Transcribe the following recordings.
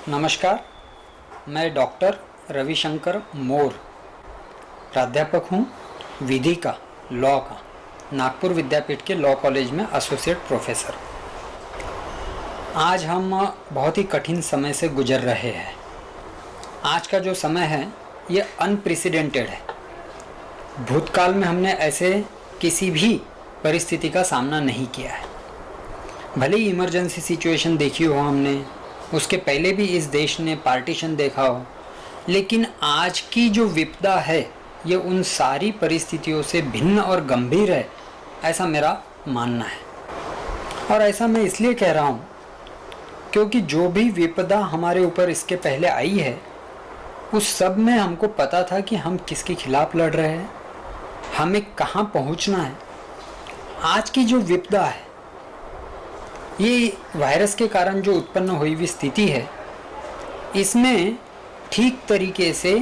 नमस्कार, मैं डॉक्टर रविशंकर मोर प्राध्यापक हूँ विधि का, लॉ का, नागपुर विद्यापीठ के लॉ कॉलेज में एसोसिएट प्रोफेसर। आज हम बहुत ही कठिन समय से गुजर रहे हैं। आज का जो समय है ये अनप्रेसिडेंटेड है। भूतकाल में हमने ऐसे किसी भी परिस्थिति का सामना नहीं किया है। भले ही इमरजेंसी सिचुएशन देखी हो हमने, उसके पहले भी इस देश ने पार्टीशन देखा हो, लेकिन आज की जो विपदा है ये उन सारी परिस्थितियों से भिन्न और गंभीर है, ऐसा मेरा मानना है। और ऐसा मैं इसलिए कह रहा हूँ क्योंकि जो भी विपदा हमारे ऊपर इसके पहले आई है उस सब में हमको पता था कि हम किसके खिलाफ लड़ रहे हैं, हमें कहाँ पहुँचना है। आज की जो विपदा है, ये वायरस के कारण जो उत्पन्न हुई हुई स्थिति है, इसमें ठीक तरीके से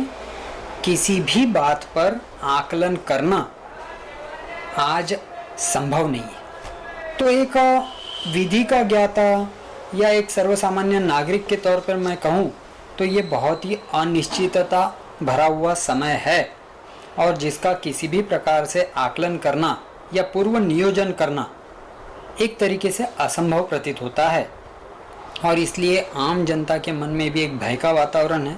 किसी भी बात पर आकलन करना आज संभव नहीं है। तो एक विधि का ज्ञाता या एक सर्वसामान्य नागरिक के तौर पर मैं कहूँ तो ये बहुत ही अनिश्चितता भरा हुआ समय है और जिसका किसी भी प्रकार से आकलन करना या पूर्व नियोजन करना एक तरीके से असंभव प्रतीत होता है। और इसलिए आम जनता के मन में भी एक भय का वातावरण है।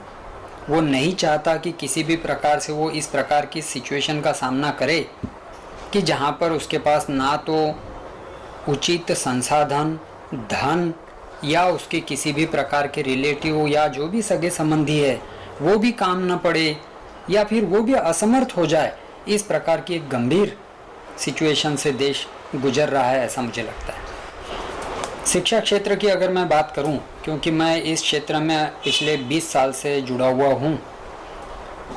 वो नहीं चाहता कि किसी भी प्रकार से वो इस प्रकार की सिचुएशन का सामना करे कि जहाँ पर उसके पास ना तो उचित संसाधन, धन या उसके किसी भी प्रकार के रिलेटिव या जो भी सगे संबंधी है वो भी काम न पड़े या फिर वो भी असमर्थ हो जाए। इस प्रकार की एक गंभीर सिचुएशन से देश गुजर रहा है, ऐसा मुझे लगता है। शिक्षा क्षेत्र की अगर मैं बात करूं, क्योंकि मैं इस क्षेत्र में पिछले 20 साल से जुड़ा हुआ हूं,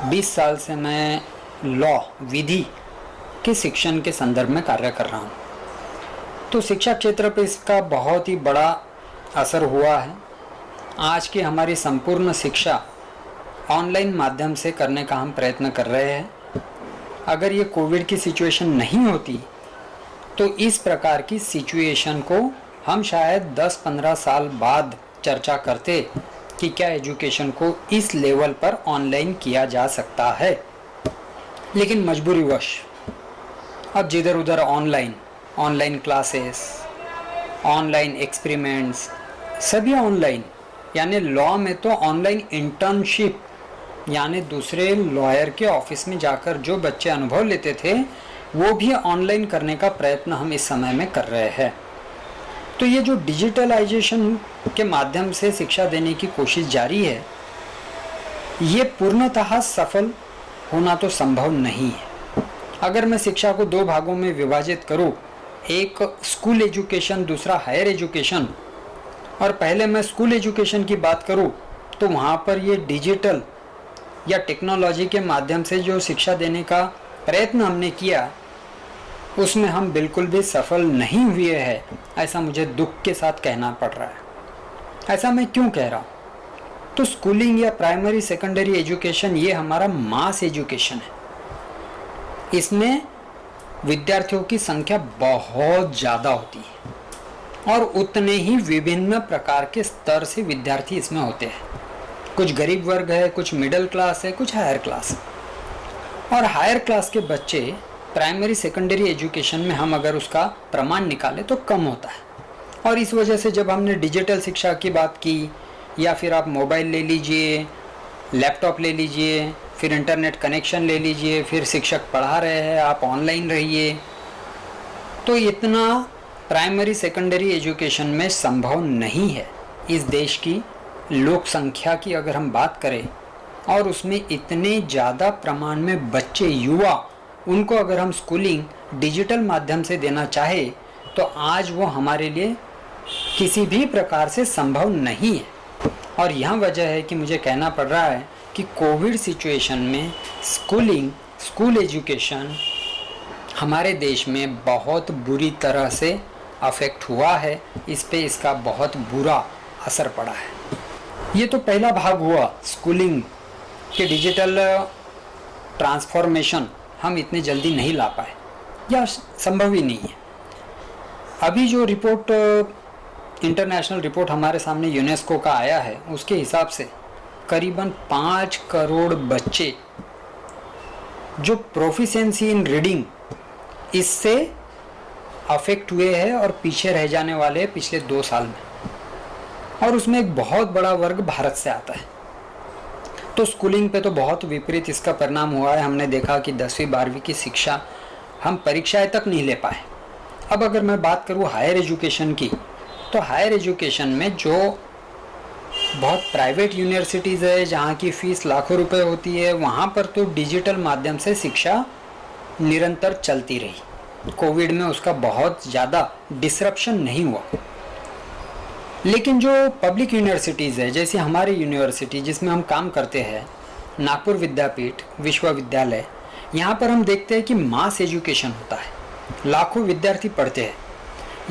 20 साल से मैं लॉ, विधि के शिक्षण के संदर्भ में कार्य कर रहा हूं, तो शिक्षा क्षेत्र पर इसका बहुत ही बड़ा असर हुआ है। आज की हमारी संपूर्ण शिक्षा ऑनलाइन माध्यम से करने का हम प्रयत्न कर रहे हैं। अगर ये कोविड की सिचुएशन नहीं होती तो इस प्रकार की सिचुएशन को हम शायद 10-15 साल बाद चर्चा करते कि क्या एजुकेशन को इस लेवल पर ऑनलाइन किया जा सकता है। लेकिन मजबूरीवश अब जिधर उधर ऑनलाइन क्लासेस, ऑनलाइन एक्सपेरिमेंट्स, सभी ऑनलाइन। यानी लॉ में तो ऑनलाइन इंटर्नशिप, यानी दूसरे लॉयर के ऑफिस में जाकर जो बच्चे अनुभव लेते थे वो भी ऑनलाइन करने का प्रयत्न हम इस समय में कर रहे हैं। तो ये जो डिजिटलाइजेशन के माध्यम से शिक्षा देने की कोशिश जारी है, ये पूर्णतः सफल होना तो संभव नहीं है। अगर मैं शिक्षा को दो भागों में विभाजित करूँ, एक स्कूल एजुकेशन, दूसरा हायर एजुकेशन, और पहले मैं स्कूल एजुकेशन की बात करूँ तो वहाँ पर ये डिजिटल या टेक्नोलॉजी के माध्यम से जो शिक्षा देने का प्रयत्न हमने किया उसमें हम बिल्कुल भी सफल नहीं हुए हैं, ऐसा मुझे दुख के साथ कहना पड़ रहा है। ऐसा मैं क्यों कह रहा हूँ? तो स्कूलिंग या प्राइमरी सेकेंडरी एजुकेशन ये हमारा मास एजुकेशन है। इसमें विद्यार्थियों की संख्या बहुत ज़्यादा होती है और उतने ही विभिन्न प्रकार के स्तर से विद्यार्थी इसमें होते हैं। कुछ गरीब वर्ग है, कुछ मिडिल क्लास है, कुछ हायर क्लास। और हायर क्लास के बच्चे प्राइमरी सेकेंडरी एजुकेशन में हम अगर उसका प्रमाण निकालें तो कम होता है। और इस वजह से जब हमने डिजिटल शिक्षा की बात की, या फिर आप मोबाइल ले लीजिए, लैपटॉप ले लीजिए, फिर इंटरनेट कनेक्शन ले लीजिए, फिर शिक्षक पढ़ा रहे हैं, आप ऑनलाइन रहिए, तो इतना प्राइमरी सेकेंडरी एजुकेशन में संभव नहीं है। इस देश की लोक संख्या की अगर हम बात करें और उसमें इतने ज़्यादा प्रमाण में बच्चे, युवा, उनको अगर हम स्कूलिंग डिजिटल माध्यम से देना चाहे तो आज वो हमारे लिए किसी भी प्रकार से संभव नहीं है। और यह वजह है कि मुझे कहना पड़ रहा है कि कोविड सिचुएशन में स्कूल एजुकेशन हमारे देश में बहुत बुरी तरह से अफेक्ट हुआ है। इस पे इसका बहुत बुरा असर पड़ा है। ये तो पहला भाग हुआ स्कूलिंग के डिजिटल ट्रांसफॉर्मेशन हम इतने जल्दी नहीं ला पाए या संभव ही नहीं है। अभी जो रिपोर्ट इंटरनेशनल रिपोर्ट हमारे सामने यूनेस्को का आया है, उसके हिसाब से करीबन 5 करोड़ बच्चे जो प्रोफिशिएंसी इन रीडिंग इससे अफेक्ट हुए हैं और पीछे रह जाने वाले हैं पिछले 2 साल में, और उसमें एक बहुत बड़ा वर्ग भारत से आता है। तो स्कूलिंग पे तो बहुत विपरीत इसका परिणाम हुआ है। हमने देखा कि 10वीं 12वीं की शिक्षा हम परीक्षाएं तक नहीं ले पाए। अब अगर मैं बात करूँ हायर एजुकेशन की, तो हायर एजुकेशन में जो बहुत प्राइवेट यूनिवर्सिटीज़ है जहाँ की फ़ीस लाखों रुपए होती है, वहाँ पर तो डिजिटल माध्यम से शिक्षा निरंतर चलती रही। कोविड में उसका बहुत ज़्यादा डिसरप्शन नहीं हुआ। लेकिन जो पब्लिक यूनिवर्सिटीज़ है, जैसे हमारी यूनिवर्सिटी जिसमें हम काम करते हैं, नागपुर विद्यापीठ विश्वविद्यालय, यहाँ पर हम देखते हैं कि मास एजुकेशन होता है, लाखों विद्यार्थी पढ़ते हैं।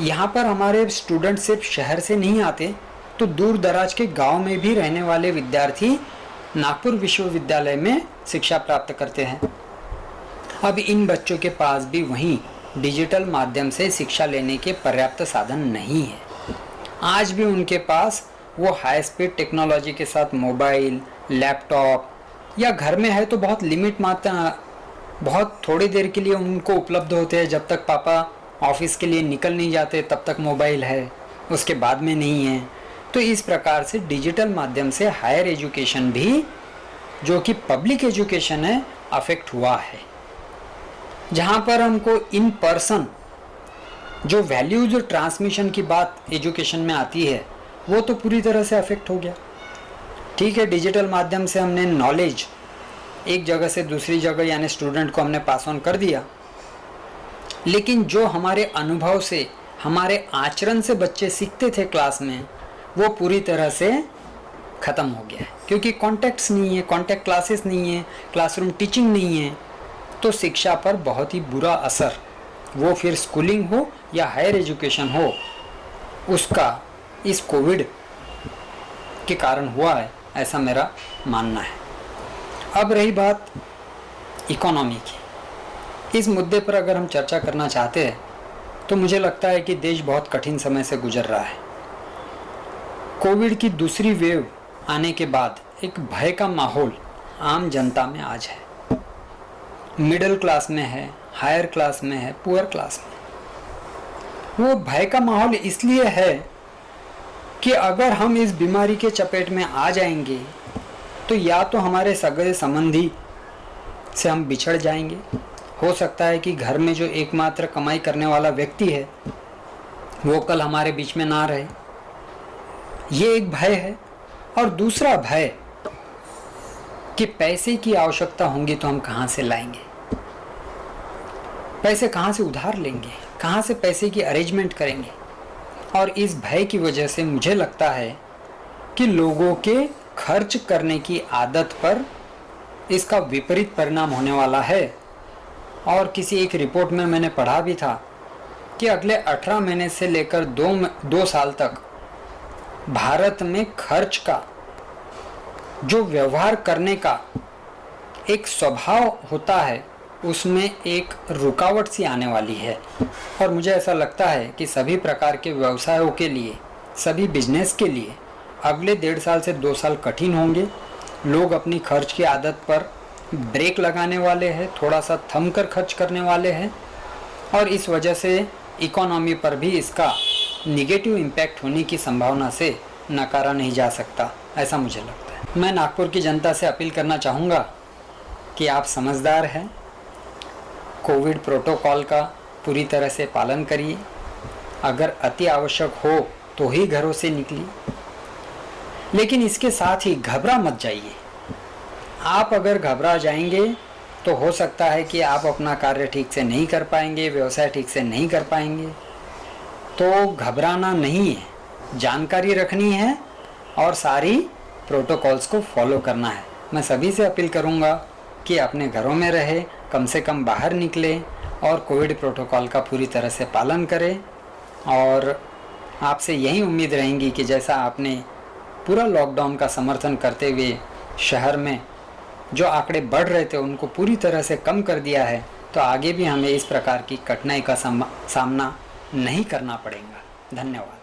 यहाँ पर हमारे स्टूडेंट सिर्फ शहर से नहीं आते, तो दूर दराज के गांव में भी रहने वाले विद्यार्थी नागपुर विश्वविद्यालय में शिक्षा प्राप्त करते हैं। अब इन बच्चों के पास भी वहीं डिजिटल माध्यम से शिक्षा लेने के पर्याप्त साधन नहीं है। आज भी उनके पास वो हाई स्पीड टेक्नोलॉजी के साथ मोबाइल, लैपटॉप या घर में है तो बहुत लिमिट मात्रा, बहुत थोड़ी देर के लिए उनको उपलब्ध होते हैं। जब तक पापा ऑफिस के लिए निकल नहीं जाते तब तक मोबाइल है, उसके बाद में नहीं है। तो इस प्रकार से डिजिटल माध्यम से हायर एजुकेशन भी, जो कि पब्लिक एजुकेशन है, अफेक्ट हुआ है। जहाँ पर हमको इन पर्सन जो वैल्यूज और ट्रांसमिशन की बात एजुकेशन में आती है, वो तो पूरी तरह से अफेक्ट हो गया। ठीक है, डिजिटल माध्यम से हमने नॉलेज एक जगह से दूसरी जगह यानी स्टूडेंट को हमने पास ऑन कर दिया, लेकिन जो हमारे अनुभव से, हमारे आचरण से बच्चे सीखते थे क्लास में, वो पूरी तरह से ख़त्म हो गया है। क्योंकि कॉन्टैक्ट्स नहीं है, कॉन्टैक्ट क्लासेस नहीं है, क्लासरूम टीचिंग नहीं है, तो शिक्षा पर बहुत ही बुरा असर, वो फिर स्कूलिंग हो या हायर एजुकेशन हो, उसका इस कोविड के कारण हुआ है, ऐसा मेरा मानना है। अब रही बात इकोनॉमी की, इस मुद्दे पर अगर हम चर्चा करना चाहते हैं तो मुझे लगता है कि देश बहुत कठिन समय से गुजर रहा है। कोविड की दूसरी वेव आने के बाद एक भय का माहौल आम जनता में आज है। मिडिल क्लास में है, हायर क्लास में है, पुअर क्लास में। वो भय का माहौल इसलिए है कि अगर हम इस बीमारी के चपेट में आ जाएंगे तो या तो हमारे सगे संबंधी से हम बिछड़ जाएंगे, हो सकता है कि घर में जो एकमात्र कमाई करने वाला व्यक्ति है वो कल हमारे बीच में ना रहे, ये एक भय है। और दूसरा भय कि पैसे की आवश्यकता होंगी तो हम कहाँ से लाएंगे, पैसे कहाँ से उधार लेंगे, कहाँ से पैसे की अरेंजमेंट करेंगे। और इस भय की वजह से मुझे लगता है कि लोगों के खर्च करने की आदत पर इसका विपरीत परिणाम होने वाला है। और किसी एक रिपोर्ट में मैंने पढ़ा भी था कि अगले 18 महीने से लेकर 2 साल तक भारत में खर्च का जो व्यवहार करने का एक स्वभाव होता है, उसमें एक रुकावट सी आने वाली है। और मुझे ऐसा लगता है कि सभी प्रकार के व्यवसायों के लिए, सभी बिजनेस के लिए अगले 1.5 साल से 2 साल कठिन होंगे। लोग अपनी खर्च की आदत पर ब्रेक लगाने वाले हैं, थोड़ा सा थम कर खर्च करने वाले हैं, और इस वजह से इकोनॉमी पर भी इसका निगेटिव इम्पैक्ट होने की संभावना से नकारा नहीं जा सकता, ऐसा मुझे लगता है। मैं नागपुर की जनता से अपील करना चाहूँगा कि आप समझदार हैं, कोविड प्रोटोकॉल का पूरी तरह से पालन करिए, अगर अति आवश्यक हो तो ही घरों से निकलिए, लेकिन इसके साथ ही घबरा मत जाइए। आप अगर घबरा जाएंगे तो हो सकता है कि आप अपना कार्य ठीक से नहीं कर पाएंगे, व्यवसाय ठीक से नहीं कर पाएंगे। तो घबराना नहीं है, जानकारी रखनी है और सारी प्रोटोकॉल्स को फॉलो करना है। मैं सभी से अपील करूंगा कि अपने घरों में रहे, कम से कम बाहर निकले और कोविड प्रोटोकॉल का पूरी तरह से पालन करें। और आपसे यही उम्मीद रहेंगी कि जैसा आपने पूरा लॉकडाउन का समर्थन करते हुए शहर में जो आंकड़े बढ़ रहे थे उनको पूरी तरह से कम कर दिया है, तो आगे भी हमें इस प्रकार की कठिनाई का सामना नहीं करना पड़ेगा। धन्यवाद।